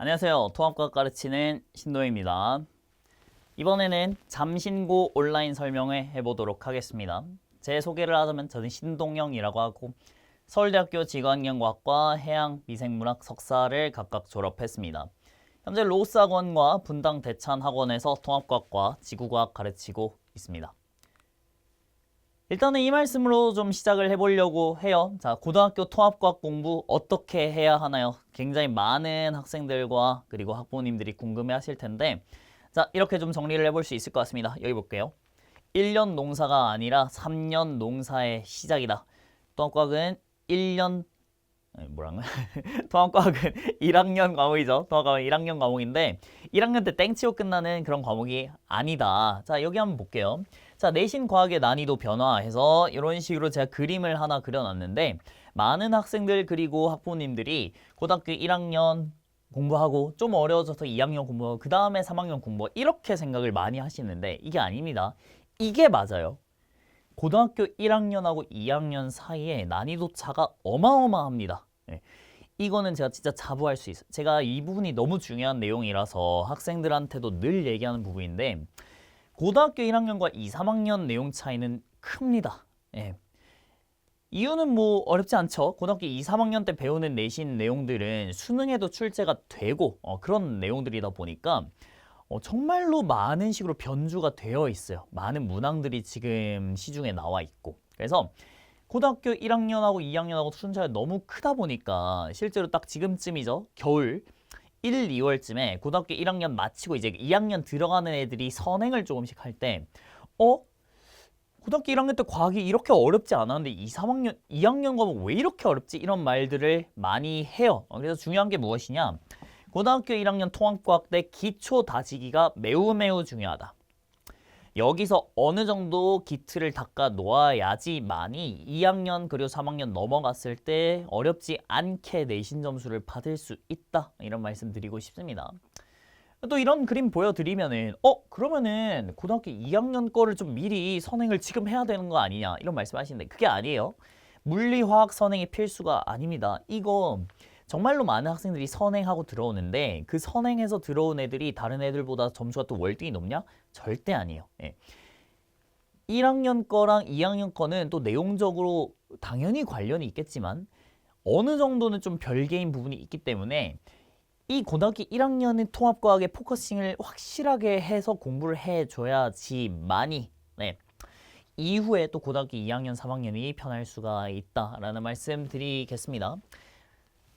안녕하세요. 통합과학 가르치는 신도입니다. 이번에는 잠신고 온라인 설명회 해보도록 하겠습니다. 제 소개를 하자면 저는 신동영이라고 하고 서울대학교 지구환경과학과 해양미생물학 석사를 각각 졸업했습니다. 현재 로스학원과 분당 대찬학원에서 통합과학과 지구과학 가르치고 있습니다. 일단은 이 말씀으로 좀 시작을 해보려고 해요. 자, 고등학교 통합과학 공부 어떻게 해야 하나요? 굉장히 많은 학생들과 그리고 학부모님들이 궁금해 하실 텐데, 자, 이렇게 좀 정리를 해볼 수 있을 것 같습니다. 여기 볼게요. 1년 농사가 아니라 3년 농사의 시작이다. 통합과학은 1년, 뭐란가요? 통합과학은 1학년 과목이죠. 통합과학은 1학년 과목인데 1학년 때 땡치고 끝나는 그런 과목이 아니다. 자, 여기 한번 볼게요. 자, 내신 과학의 난이도 변화해서 이런 식으로 제가 그림을 하나 그려놨는데 많은 학생들 그리고 학부모님들이 고등학교 1학년 공부하고 좀 어려워져서 2학년 공부하고 그 다음에 3학년 공부 이렇게 생각을 많이 하시는데 이게 아닙니다. 이게 맞아요. 고등학교 1학년하고 2학년 사이에 난이도 차가 어마어마합니다. 네. 이거는 제가 진짜 자부할 수 있어요. 제가 이 부분이 너무 중요한 내용이라서 학생들한테도 늘 얘기하는 부분인데 고등학교 1학년과 2, 3학년 내용 차이는 큽니다. 예. 이유는 뭐 어렵지 않죠. 고등학교 2, 3학년 때 배우는 내신 내용들은 수능에도 출제가 되고 그런 내용들이다 보니까 정말로 많은 식으로 변주가 되어 있어요. 많은 문항들이 지금 시중에 나와 있고. 그래서 고등학교 1학년하고 2학년하고 순차가 너무 크다 보니까 실제로 딱 지금쯤이죠. 겨울 1, 2월쯤에 고등학교 1학년 마치고 이제 2학년 들어가는 애들이 선행을 조금씩 할 때 고등학교 1학년 때 과학이 이렇게 어렵지 않았는데 2, 3학년, 2학년 과목 왜 이렇게 어렵지? 이런 말들을 많이 해요. 그래서 중요한 게 무엇이냐? 고등학교 1학년 통합과학 때 기초 다지기가 매우 중요하다. 여기서 어느 정도 기틀을 닦아 놓아야지만이 2학년 그리고 3학년 넘어갔을 때 어렵지 않게 내신 점수를 받을 수 있다. 이런 말씀 드리고 싶습니다. 또 이런 그림 보여드리면은 그러면은 고등학교 2학년 거를 좀 미리 선행을 지금 해야 되는 거 아니냐 이런 말씀 하시는데 그게 아니에요. 물리, 화학 선행이 필수가 아닙니다. 이거 정말로 많은 학생들이 선행하고 들어오는데 그 선행해서 들어온 애들이 다른 애들보다 점수가 또 월등히 높냐? 절대 아니에요. 예. 1학년 거랑 2학년 거는 또 내용적으로 당연히 관련이 있겠지만 어느 정도는 좀 별개인 부분이 있기 때문에 이 고등학교 1학년은 통합과학에 포커싱을 확실하게 해서 공부를 해줘야지만이 이후에 또 고등학교 2학년, 3학년이 편할 수가 있다라는 말씀 드리겠습니다.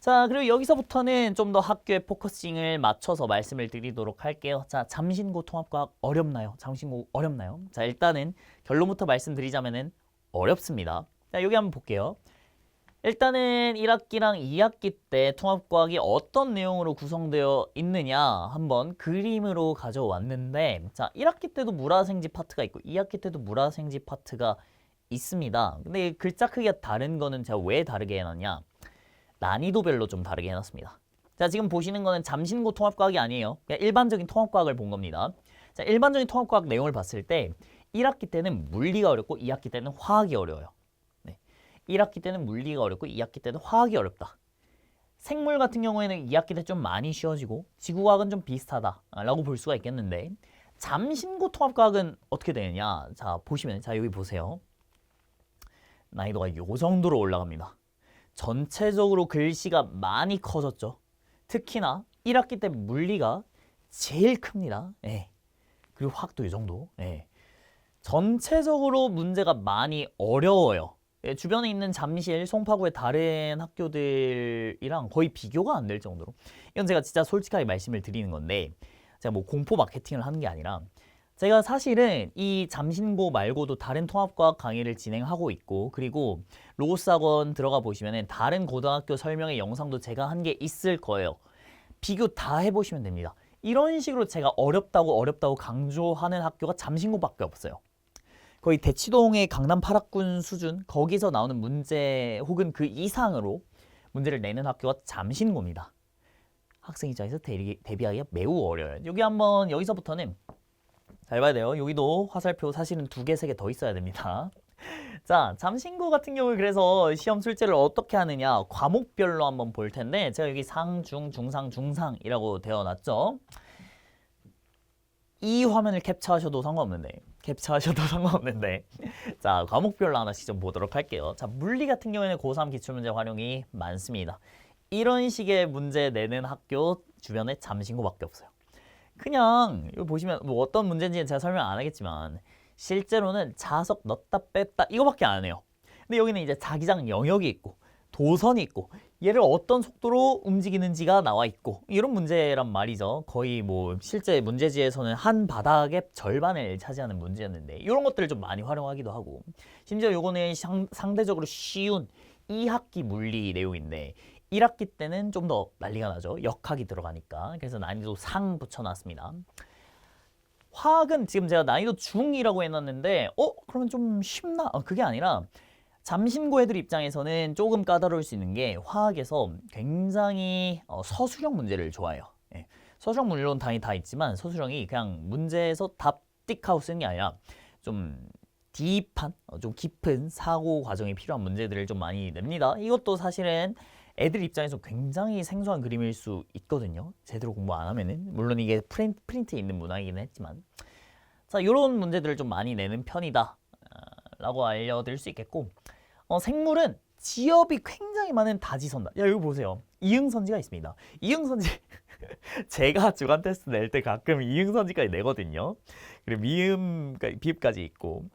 자, 그리고 여기서부터는 좀 더 학교에 포커싱을 맞춰서 말씀을 드리도록 할게요. 자, 잠신고 통합과학 어렵나요? 잠신고 어렵나요? 자, 일단은 결론부터 말씀드리자면은 어렵습니다. 자, 여기 한번 볼게요. 일단은 1학기랑 2학기 때 통합과학이 어떤 내용으로 구성되어 있느냐 한번 그림으로 가져왔는데 자, 1학기 때도 물화생지 파트가 있고 2학기 때도 물화생지 파트가 있습니다. 근데 글자 크기가 다른 거는 제가 왜 다르게 해놨냐? 난이도별로 좀 다르게 해놨습니다. 자, 지금 보시는 거는 잠신고 통합과학이 아니에요. 그냥 일반적인 통합과학을 본 겁니다. 자, 일반적인 통합과학 내용을 봤을 때 1학기 때는 물리가 어렵고 2학기 때는 화학이 어려워요. 1학기 때는 물리가 어렵고 2학기 때는 화학이 어렵다. 생물 같은 경우에는 2학기 때 좀 많이 쉬워지고 지구과학은 좀 비슷하다라고 볼 수가 있겠는데 잠신고 통합과학은 어떻게 되느냐? 자, 보시면 자, 여기 보세요. 난이도가 요 정도로 올라갑니다. 전체적으로 글씨가 많이 커졌죠. 특히나 1학기 때 물리가 제일 큽니다. 예. 그리고 화학도 이 정도. 예. 전체적으로 문제가 많이 어려워요. 예, 주변에 있는 잠실, 송파구의 다른 학교들이랑 거의 비교가 안 될 정도로. 이건 제가 진짜 솔직하게 말씀을 드리는 건데 제가 뭐 공포 마케팅을 하는 게 아니라 제가 사실은 이 잠신고 말고도 다른 통합과학 강의를 진행하고 있고 그리고 로스학원 들어가 보시면 다른 고등학교 설명의 영상도 제가 한 게 있을 거예요. 비교 다 해보시면 됩니다. 이런 식으로 제가 어렵다고 강조하는 학교가 잠신고밖에 없어요. 거의 대치동의 강남 8학군 수준 거기서 나오는 문제 혹은 그 이상으로 문제를 내는 학교가 잠신고입니다. 학생 입장에서 대비하기가 매우 어려워요. 여기 한번 여기서부터는 잘 봐야 돼요. 여기도 화살표 사실은 2개, 3개 더 있어야 됩니다. 자, 잠신고 같은 경우에 그래서 시험 출제를 어떻게 하느냐 과목별로 한번 볼 텐데 제가 여기 상, 중, 중상, 중상이라고 되어놨죠. 이 화면을 캡처하셔도 상관없는데 자, 과목별로 하나씩 좀 보도록 할게요. 자, 물리 같은 경우에는 고3 기출문제 활용이 많습니다. 이런 식의 문제 내는 학교 주변에 잠신고밖에 없어요. 그냥 이거 보시면 뭐 어떤 문제인지는 제가 설명 안 하겠지만 실제로는 자석 넣었다 뺐다 이거밖에 안 해요. 근데 여기는 이제 자기장 영역이 있고 도선이 있고 얘를 어떤 속도로 움직이는지가 나와 있고 이런 문제란 말이죠. 거의 뭐 실제 문제지에서는 한 바닥의 절반을 차지하는 문제였는데 이런 것들을 좀 많이 활용하기도 하고 심지어 요거는 상대적으로 쉬운 2학기 물리 내용인데 1학기 때는 좀 더 난리가 나죠. 역학이 들어가니까. 그래서 난이도 상 붙여놨습니다. 화학은 지금 제가 난이도 중이라고 해놨는데 그러면 좀 쉽나? 그게 아니라 잠신고 애들 입장에서는 조금 까다로울 수 있는 게 화학에서 굉장히 서술형 문제를 좋아해요. 예. 서술형 물론 당연히 다 있지만 서술형이 그냥 문제에서 답 띡하고 쓰는 게 아니라 좀 딥한, 좀 깊은 사고 과정이 필요한 문제들을 좀 많이 냅니다. 이것도 사실은 애들 입장에서 굉장히 생소한 그림일 수 있거든요. 제대로 공부 안 하면은. 물론 이게 프린트에 있는 문항이긴 했지만. 자, 이런 문제들을 좀 많이 내는 편이다 라고 알려드릴 수 있겠고 생물은 지엽이 굉장히 많은 다지선다. 야, 이거 보세요. 이응선지가 있습니다. 이응선지 제가 주간 테스트 낼 때 가끔 이응선지까지 내거든요. 그리고 미음, 비읍까지 있고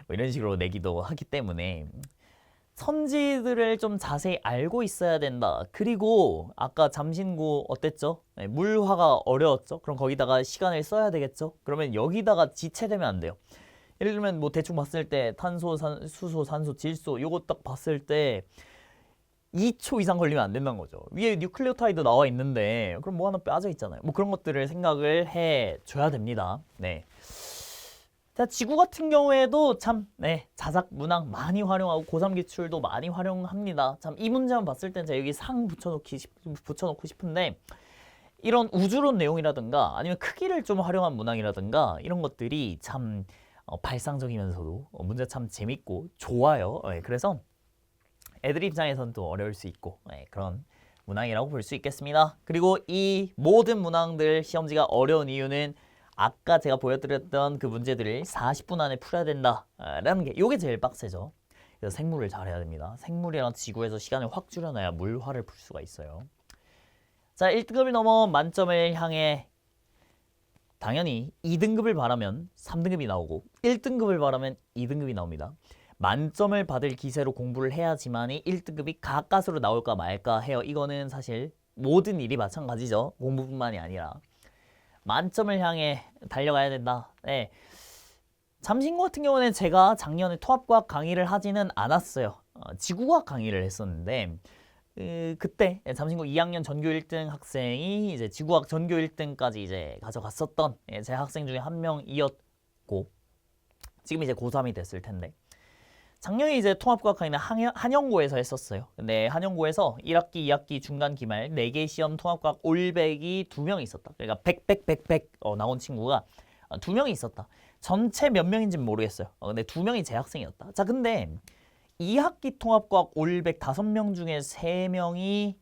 뭐 이런 식으로 내기도 하기 때문에 선지들을 좀 자세히 알고 있어야 된다. 그리고 아까 잠신고 어땠죠? 네, 물화가 어려웠죠? 그럼 거기다가 시간을 써야 되겠죠? 그러면 여기다가 지체되면 안 돼요. 예를 들면 뭐 대충 봤을 때 탄소, 수소, 산소, 질소 요거 딱 봤을 때 2초 이상 걸리면 안 된다는 거죠. 위에 뉴클레오타이드 나와 있는데 그럼 뭐 하나 빠져 있잖아요. 뭐 그런 것들을 생각을 해 줘야 됩니다. 네. 자, 지구 같은 경우에도 참 자작 문항 많이 활용하고 고3 기출도 많이 활용합니다. 참 이 문제만 봤을 땐 제가 여기 상 붙여놓고 싶은데 이런 우주론 내용이라든가 아니면 크기를 좀 활용한 문항이라든가 이런 것들이 참 발상적이면서도 문제 참 재밌고 좋아요. 그래서 애들 입장에서는 또 어려울 수 있고 그런 문항이라고 볼 수 있겠습니다. 그리고 이 모든 문항들 시험지가 어려운 이유는 아까 제가 보여드렸던 그 문제들을 40분 안에 풀어야 된다라는 게 이게 제일 빡세죠. 그래서 생물을 잘해야 됩니다. 생물이랑 지구에서 시간을 확 줄여놔야 물화를 풀 수가 있어요. 자, 1등급을 넘어 만점을 향해 당연히 2등급을 바라면 3등급이 나오고 1등급을 바라면 2등급이 나옵니다. 만점을 받을 기세로 공부를 해야지만이 1등급이 가까스로 나올까 말까 해요. 이거는 사실 모든 일이 마찬가지죠. 공부뿐만이 아니라. 만점을 향해 달려가야 된다. 네. 잠신고 같은 경우는 제가 작년에 통합과학 강의를 하지는 않았어요. 지구과학 강의를 했었는데 그때 잠신고 2학년 전교 1등 학생이 이제 지구과학 전교 1등까지 이제 가져갔었던 제 학생 중에 한 명이었고 지금 이제 고3이 됐을 텐데 작년에 이제 통합과학 강의는 한영고에서 했었어요. 근데 한영고에서 1학기, 2학기 중간 기말 4개 시험 통합과학 올백이 2명 있었다. 그러니까 100 나온 친구가 2명이 있었다. 전체 몇 명인지는 모르겠어요. 근데 2명이 제 학생이었다. 자, 근데 2학기 통합과학 올백 5명 중에 3명이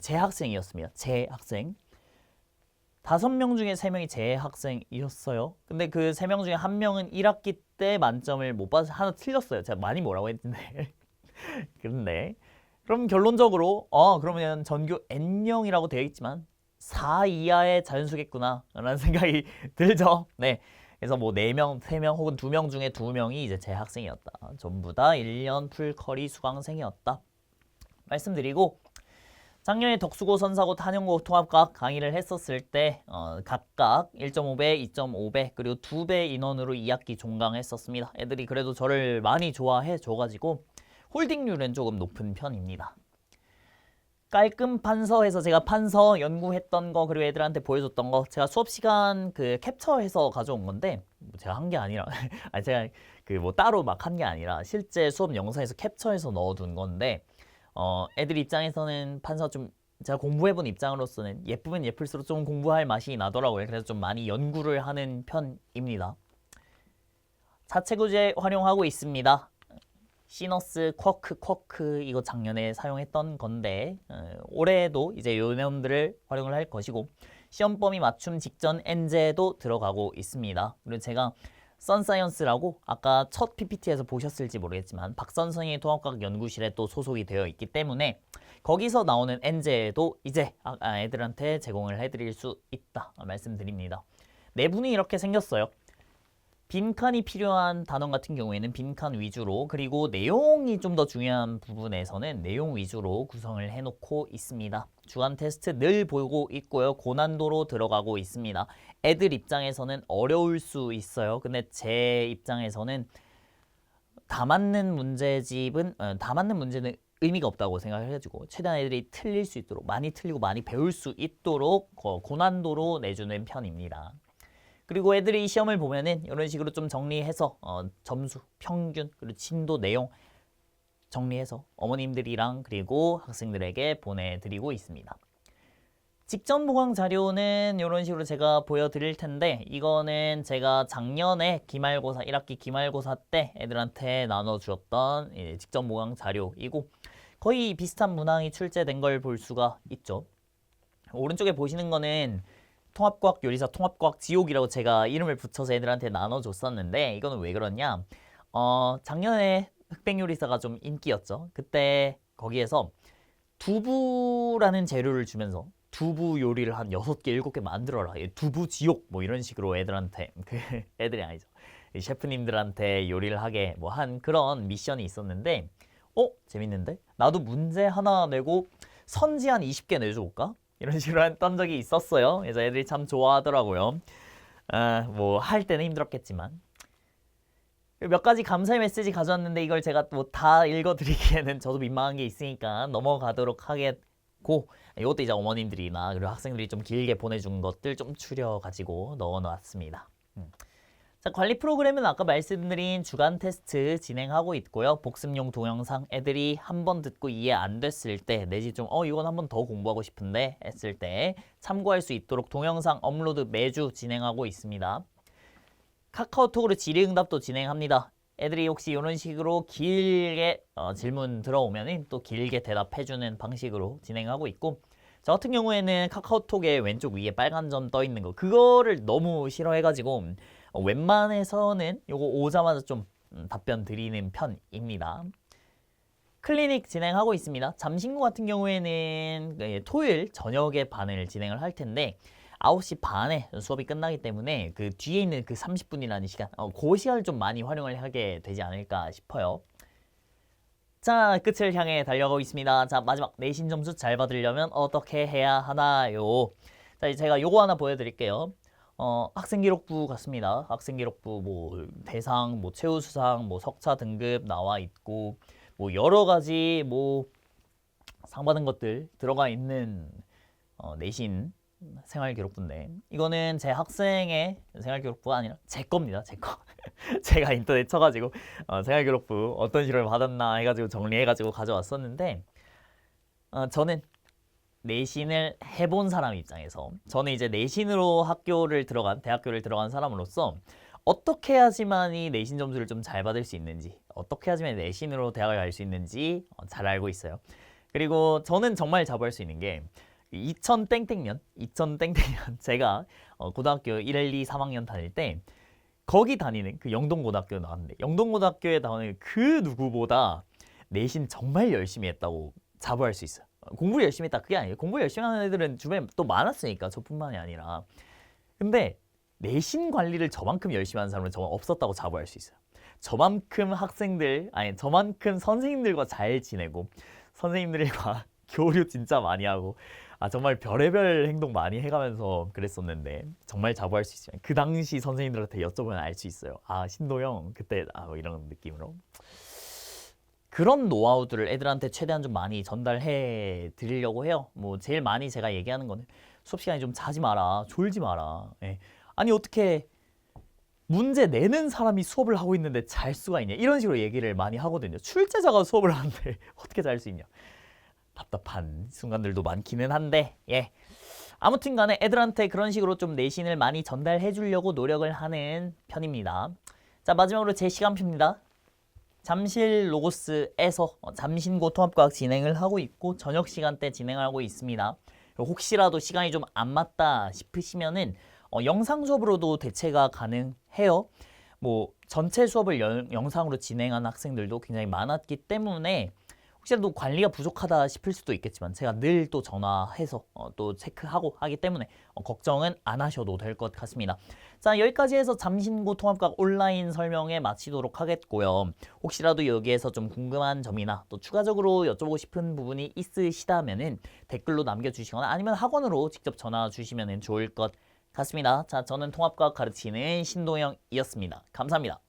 제 학생이었습니다. 제 학생. 5명 중에 3명이 제 학생이었어요. 근데 그 3명 중에 1명은 1학기 때 만점을 못 받아서 하나 틀렸어요. 제가 많이 뭐라고 했는데. 그런데 그럼 결론적으로 그러면 전교 N명이라고 되어 있지만 4 이하의 자연수겠구나 라는 생각이 들죠. 네. 그래서 뭐 4명, 3명 혹은 2명 중에 2명이 이제 제 학생이었다. 전부 다 1년 풀커리 수강생이었다. 말씀드리고 작년에 덕수고, 선사고, 한영고 통합과학 강의를 했었을 때 각각 1.5배, 2.5배 그리고 2배 인원으로 2학기 종강했었습니다. 애들이 그래도 저를 많이 좋아해 줘가지고 홀딩률은 조금 높은 편입니다. 깔끔 판서해서 제가 판서 연구했던 거 그리고 애들한테 보여줬던 거 제가 수업 시간 그 캡처해서 가져온 건데 제가 한 게 아니라 아니 제가 그 뭐 따로 막 한 게 아니라 실제 수업 영상에서 캡처해서 넣어둔 건데 애들 입장에서는 판서 좀 제가 공부해본 입장으로서는 예쁘면 예쁠수록 좀 공부할 맛이 나더라고요. 그래서 좀 많이 연구를 하는 편입니다. 자체 구제 활용하고 있습니다. 시너스, 쿼크 이거 작년에 사용했던 건데 올해도 이제 요 내용들을 활용을 할 것이고 시험 범위 맞춤 직전 엔제도 들어가고 있습니다. 그리고 제가 선사이언스라고 아까 첫 PPT에서 보셨을지 모르겠지만 박선성의 통합과학 연구실에 또 소속이 되어 있기 때문에 거기서 나오는 엔제도 이제 애들한테 제공을 해드릴 수 있다 말씀드립니다. 내분이 이렇게 생겼어요. 빈칸이 필요한 단원 같은 경우에는 빈칸 위주로, 그리고 내용이 좀 더 중요한 부분에서는 내용 위주로 구성을 해놓고 있습니다. 주간 테스트 늘 보고 있고요. 고난도로 들어가고 있습니다. 애들 입장에서는 어려울 수 있어요. 근데 제 입장에서는 다 맞는 문제집은 다 맞는 문제는 의미가 없다고 생각을 해가지고 최대한 애들이 틀릴 수 있도록, 많이 틀리고 많이 배울 수 있도록 고난도로 내주는 편입니다. 그리고 애들이 시험을 보면은 이런 식으로 좀 정리해서 점수, 평균, 그리고 진도 내용 정리해서 어머님들이랑 그리고 학생들에게 보내드리고 있습니다. 직전 보강 자료는 이런 식으로 제가 보여드릴 텐데, 이거는 제가 작년에 기말고사 1학기 기말고사 때 애들한테 나눠주었던 직전 보강 자료이고 거의 비슷한 문항이 출제된 걸 볼 수가 있죠. 오른쪽에 보시는 거는 통합과학 요리사 통합과학 지옥이라고 제가 이름을 붙여서 애들한테 나눠줬었는데, 이거는 왜 그러냐, 작년에 흑백요리사가 좀 인기였죠. 그때 거기에서 두부라는 재료를 주면서 두부 요리를 한 6개, 7개 만들어라, 두부 지옥 뭐 이런 식으로 애들한테 애들이 아니죠, 셰프님들한테 요리를 하게 뭐 한 그런 미션이 있었는데, 재밌는데? 나도 문제 하나 내고 선지 한 20개 내줘볼까? 이런 식으로 했던 적이 있었어요. 그래서 애들이 참 좋아하더라고요. 뭐 할 때는 힘들었겠지만. 몇 가지 감사의 메시지 가져왔는데 이걸 제가 뭐 다 읽어드리기에는 저도 민망한 게 있으니까 넘어가도록 하겠고, 이것도 이제 어머님들이나 그리고 학생들이 좀 길게 보내준 것들 좀 추려가지고 넣어놨습니다. 자, 관리 프로그램은 아까 말씀드린 주간 테스트 진행하고 있고요. 복습용 동영상 애들이 한 번 듣고 이해 안 됐을 때, 내지 좀 이건 한 번 더 공부하고 싶은데 했을 때 참고할 수 있도록 동영상 업로드 매주 진행하고 있습니다. 카카오톡으로 질의응답도 진행합니다. 애들이 혹시 이런 식으로 길게 질문 들어오면 또 길게 대답해주는 방식으로 진행하고 있고, 저 같은 경우에는 카카오톡에 왼쪽 위에 빨간 점 떠 있는 거, 그거를 너무 싫어해가지고 웬만해서는 요거 오자마자 좀 답변 드리는 편입니다. 클리닉 진행하고 있습니다. 잠신구 같은 경우에는 토요일 저녁에 반을 진행을 할 텐데 9시 반에 수업이 끝나기 때문에 그 뒤에 있는 그 30분이라는 시간, 그 시간을 좀 많이 활용을 하게 되지 않을까 싶어요. 자, 끝을 향해 달려가고 있습니다. 자, 마지막 내신 점수 잘 받으려면 어떻게 해야 하나요? 자, 제가 요거 하나 보여드릴게요. 학생기록부 같습니다. 학생기록부 뭐 대상, 뭐 최우수상, 뭐 석차 등급 나와 있고 뭐 여러 가지 뭐 상 받은 것들 들어가 있는 내신 생활기록부인데, 이거는 제 학생의 생활기록부가 아니라 제 겁니다. 제 거. 제가 인터넷 쳐가지고 생활기록부 어떤 식으로 받았나 해가지고 정리해가지고 가져왔었는데, 저는 내신을 해본 사람 입장에서, 저는 이제 내신으로 대학교를 들어간 사람으로서 어떻게 해야지만이 내신 점수를 좀 잘 받을 수 있는지, 어떻게 해야지만 내신으로 대학을 갈 수 있는지 잘 알고 있어요. 그리고 저는 정말 자부할 수 있는 게 2000땡땡년 제가 고등학교 1, 2, 3학년 다닐 때 거기 다니는 그 영동고등학교 나왔는데, 영동고등학교에 나오는 그 누구보다 내신 정말 열심히 했다고 자부할 수 있어요. 공부를 열심히 했다 그게 아니에요. 공부 열심히 하는 애들은 주변에 또 많았으니까, 저뿐만이 아니라. 근데 내신 관리를 저만큼 열심히 하는 사람은 정말 없었다고 자부할 수 있어요. 저만큼 선생님들과 잘 지내고 선생님들과 교류 진짜 많이 하고 정말 별의별 행동 많이 해가면서 그랬었는데 정말 자부할 수 있어요. 그 당시 선생님들한테 여쭤보면 알 수 있어요. 신도영 그때 뭐 이런 느낌으로. 그런 노하우들을 애들한테 최대한 좀 많이 전달해 드리려고 해요. 뭐 제일 많이 제가 얘기하는 거는 수업 시간에 좀 자지 마라, 졸지 마라. 아니 어떻게 문제 내는 사람이 수업을 하고 있는데 잘 수가 있냐, 이런 식으로 얘기를 많이 하거든요. 출제자가 수업을 하는데 어떻게 잘 수 있냐, 답답한 순간들도 많기는 한데, 아무튼 간에 애들한테 그런 식으로 좀 내신을 많이 전달해 주려고 노력을 하는 편입니다. 자, 마지막으로 제 시간표입니다. 잠실 로고스에서 잠신고 통합과학 진행을 하고 있고 저녁 시간대 진행하고 있습니다. 혹시라도 시간이 좀 안 맞다 싶으시면은 영상 수업으로도 대체가 가능해요. 뭐 전체 수업을 영상으로 진행하는 학생들도 굉장히 많았기 때문에 혹시라도 관리가 부족하다 싶을 수도 있겠지만 제가 늘 또 전화해서 또 체크하고 하기 때문에 걱정은 안 하셔도 될 것 같습니다. 자, 여기까지 해서 잠신고 통합과학 온라인 설명회 마치도록 하겠고요. 혹시라도 여기에서 좀 궁금한 점이나 또 추가적으로 여쭤보고 싶은 부분이 있으시다면은 댓글로 남겨주시거나 아니면 학원으로 직접 전화 주시면 좋을 것 같습니다. 자, 저는 통합과학 가르치는 신동영이었습니다. 감사합니다.